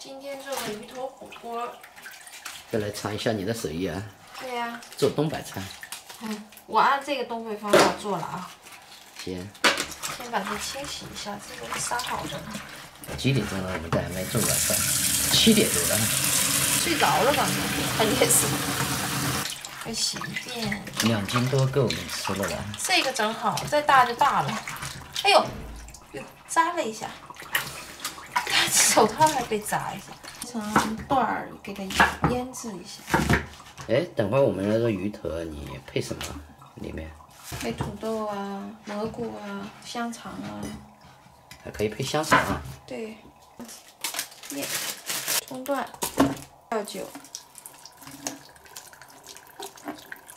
今天做个鱼头火锅。再来尝一下你的手艺啊。对呀、做东北菜。我按这个东北方法做了啊。行。先把它清洗一下，这个杀好的。几点钟了？我们在还没做晚饭。7点多了。睡着了吧？很也是。再洗一遍。2斤多够我们吃了吧？这个正好，再大就大了。哎呦，扎了一下。手套还被扎一下。切成段儿，给它腌制一下。哎，等会儿我们那个鱼头你配什么？里面？配土豆啊，蘑菇啊，香肠啊。还可以配香肠啊。对。面、葱段、料酒。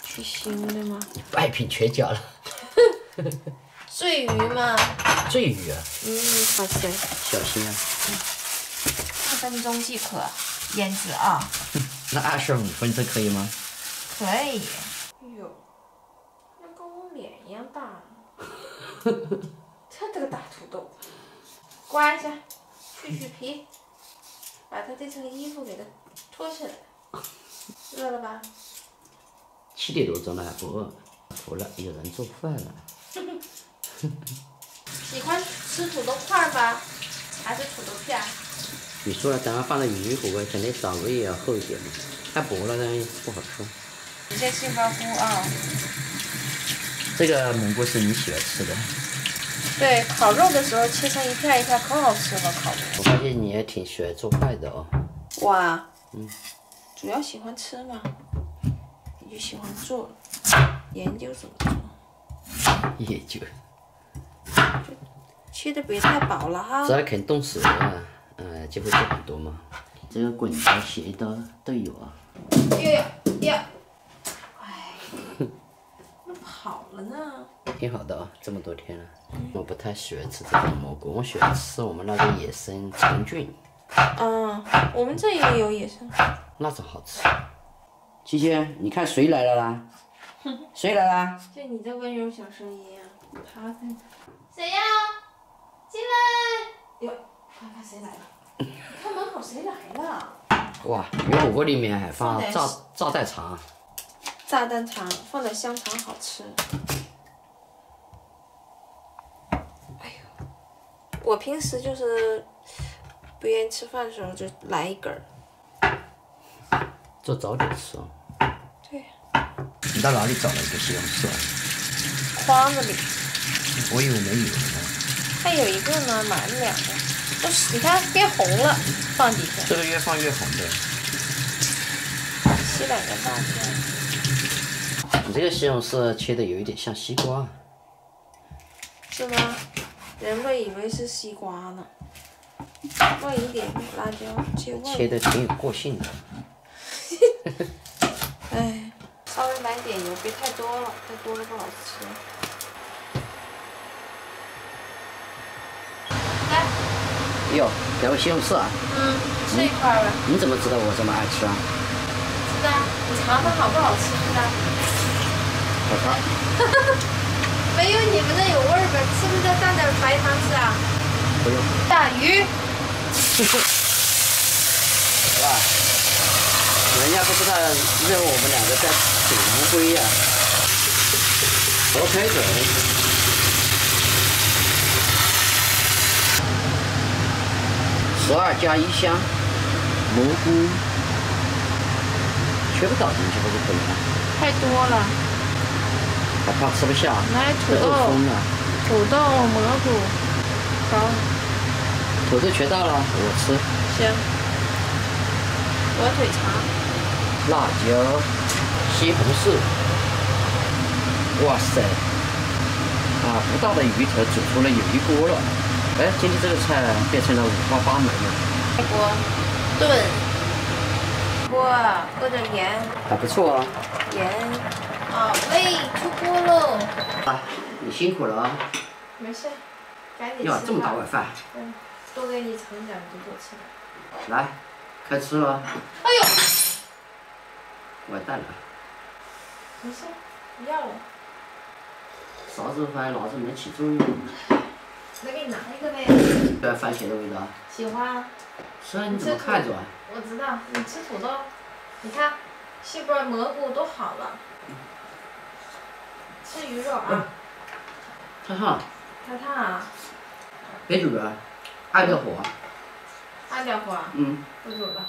去腥的吗？外品全加了。醉鱼嘛。醉鱼啊。哇塞。小心啊。1分钟即可腌制啊。那25分钟可以吗？可以。哎呦，那跟我脸一样大。这个大土豆，刮一下，去皮，把它这层衣服给它脱起来。饿了吧？7点多钟了还不饿，服了，有人做饭了。喜欢吃土豆块吧，还是土豆片？你说了，等下放在鱼火锅，肯定稍微也要厚一点，太薄了呢不好吃。你这杏鲍菇啊。这个蘑菇是你喜欢吃的。对，烤肉的时候切成一片一片，可好吃了，烤的。我发现你也挺喜欢做饭的哦。哇。主要喜欢吃嘛，你就喜欢做，研究怎么做。研究。切的别太薄了哈。这肯动手啊，就会做很多嘛。这个滚刀、斜刀都有啊。呀，哎，那跑了呢。挺好的啊，这么多天了。我不太喜欢吃这种蘑菇，我喜欢吃我们那个野生长菌。我们这也有野生。那种好吃。七七，你看谁来了啦？谁来啦？就你这温柔小声音啊，他在。谁呀？进来！哟，看看谁来了。看门口谁来了？哇，鱼火锅里面还放炸弹肠。炸弹肠放点香肠好吃。哎呦，我平时就是不愿意吃饭的时候就来一根儿。做早点吃哦。对。你到哪里找了一个西红柿啊？筐子里。我以为没有呢。还有一个呢，买了2个，都是你看变红了，放底下。这个越放越红的。切2个大片。你这个西红柿切的有一点像西瓜。是吗？人们以为是西瓜呢。放一点辣椒切味。切的挺有个性的。哎，稍微买点油，别太多了，太多了不好吃。来。哟，给我西红柿啊？吃一块吧。你怎么知道我这么爱吃啊？知道，你尝尝好不好吃知道。好吃。没有你们那有味儿呗？是不是再蘸点白糖吃啊？不用。大鱼。哇，人家不知道认为我们2个在捕乌龟呀。多开水。12加1香，蘑菇，全部倒进去不就可以了？太多了。还怕吃不下？来土豆。土豆、蘑菇，好。土豆全到了，我吃。行。火腿肠。辣椒，西红柿。哇塞！不大的鱼头煮出了有一锅了。哎，今天这个菜变成了5花8门了。开锅炖。搁点盐。还不错啊。盐。好嘞，出锅喽。你辛苦了啊。没事，赶紧吃。哟，这么大碗饭。多给你盛点，就多吃点。来，开吃了。哎呦！完蛋了。没事，不要了。勺子还拿着没起作用。再给你拿一个呗。喜欢番茄的味道？喜欢。是啊，你怎么看着啊？我知道，你吃土豆，你看，细波蘑菇都好了。吃鱼肉啊。太烫。太烫啊。别煮了，按着火。按着火。嗯。不煮了。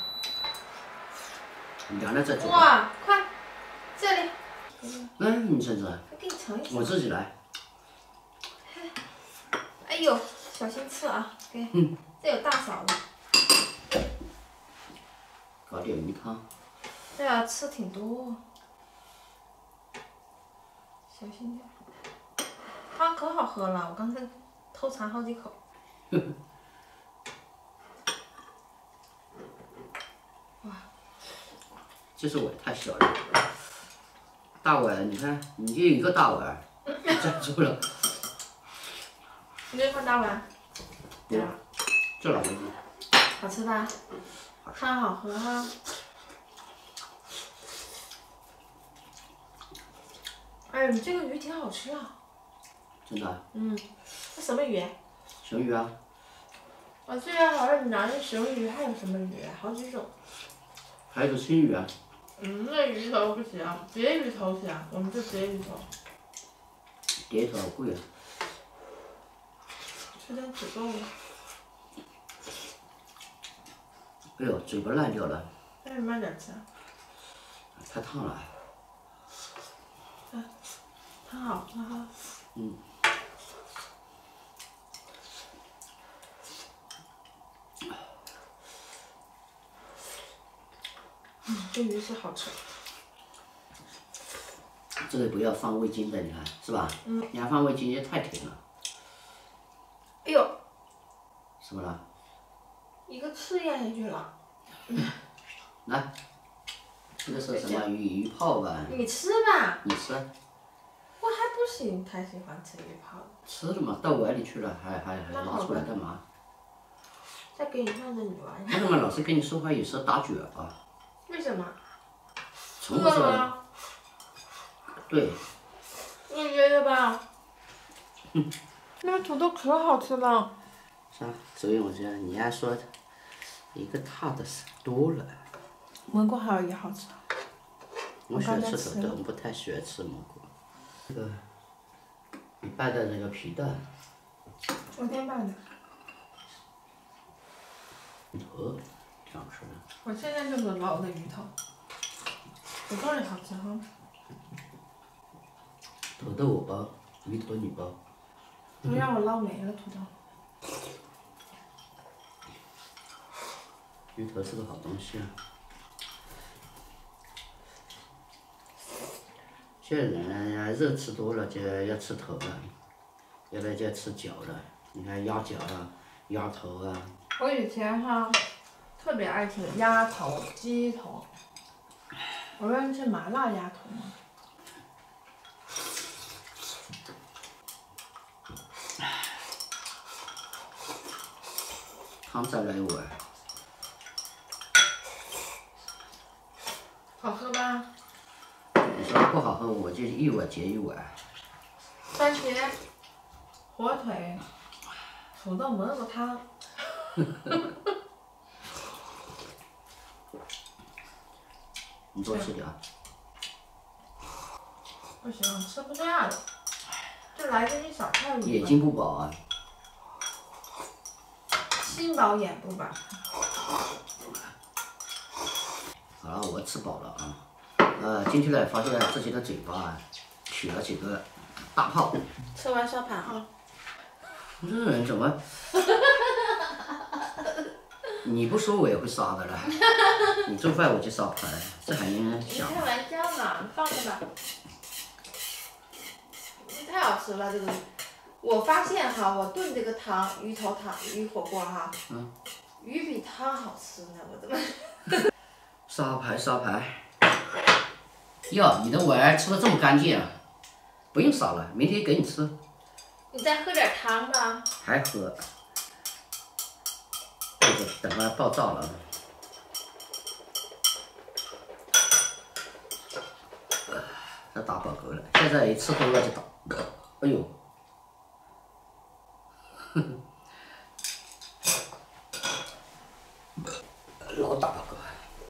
凉了再煮。哇，快，这里。你趁着。我给你盛一盛。我自己来。哎呦，小心刺啊！给。这有大勺的。搞点鱼汤。对啊，吃挺多。小心点。汤可好喝了，我刚才偷尝好几口。哇！这只碗太小了，大碗你看，你就一个大碗，占住了。你这放大碗。对啊。这老东西。好吃吧？汤好喝哈。哎，你这个鱼挺好吃啊。真的？这什么鱼？熊鱼啊。我记得好像你拿的熊鱼，还有什么鱼？好几种。还有个青鱼啊。那鱼头不行，蝶鱼头行，我们就蝶鱼头。蝶鱼头好贵啊。吃点土豆。哎呦，嘴巴烂掉了。那你慢点吃。太烫了。汤好喝哈。这鱼是好吃。这个不要放味精的，你看是吧？你还放味精，也太甜了。哎呦！什么了？一个刺咽下去了。来，这个是什么鱼泡吧？你吃吧。你吃。我还不太喜欢吃鱼泡。吃了嘛，到碗里去了，还拿出来干嘛？再给你看着你玩。为什么老是跟你说话有时候打卷啊？为什么？饿了。对。你觉得吧？那个土豆可好吃了。是啊，所以我觉得你还说一个大的多了。蘑菇还有也好吃。我喜欢吃土豆，我不太喜欢吃蘑菇。这个你拌的那个皮蛋。昨天拌的。鱼头，这样吃的。我现在就是捞的鱼头。土豆也好吃哈。土豆我包，鱼头你包。都让我捞没了土豆。鱼头是个好东西啊。现在人呀，肉吃多了就要吃头了，要不然就要吃脚了。你看鸭脚啊，鸭头啊。我以前哈特别爱吃鸭头、鸡头。我愿意吃麻辣鸭头吗？汤再来一碗。好喝吧？你说不好喝，我就一碗接一碗。番茄、火腿、土豆蘑菇汤。你多吃点。不行，吃不下了。就来这一小块鱼。眼睛不饱啊。心饱眼不饱。好了，我吃饱了啊。进去了发现自己的嘴巴起了几个大泡。吃完烧盘哈。这人怎么？你不说我也会杀的了。你做饭我就烧盘，这还能想？你开玩笑呢，你放着吧。太好吃了这个。我发现哈，我炖这个汤，鱼头汤、鱼火锅哈，鱼比汤好吃呢，我怎么？沙排。哟，你的碗吃的这么干净啊！不用杀了，明天给你吃。你再喝点汤吧。还喝？这个等它爆炸了。这打饱嗝了，现在一吃多了就打。哎呦！老大哥。